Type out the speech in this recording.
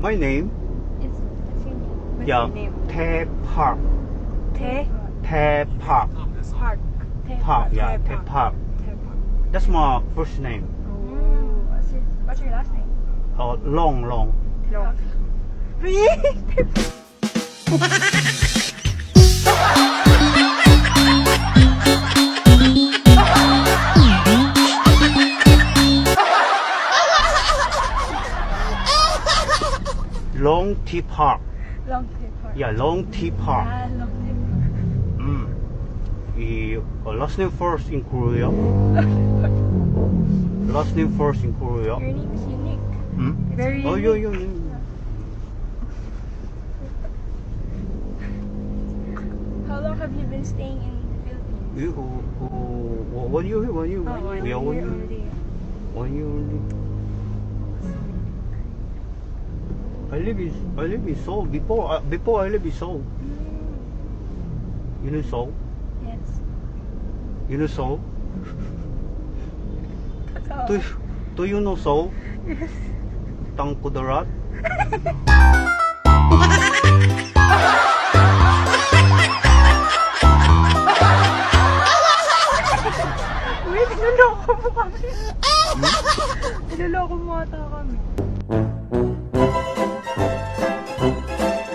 My name? It's what's your name? What's Yeah. your name? Tae Park. Tae Tae Park. Park. Park, yeah, Tae Tae Park. Tae Park. That's my first name. Oh. What's your last name? Long. Long. Really? Long T Park. Long paper. Yeah, Long T Park. Long Last name first in Korea. Last name first in Korea. Your name is unique. Hmm? Very Oh, unique. yeah. How long have you been staying in the Philippines? You, 1 year, 1 year. Oh, 1 Yeah, 1 year year. already. 1 year only. I live in Seoul. Before I live in Seoul. You know Seoul? Yes. You know Seoul? So, Do you know Seoul? Yes. Tangkudarat? Wait, niloloko mo kami. Niloloko mo ata kami.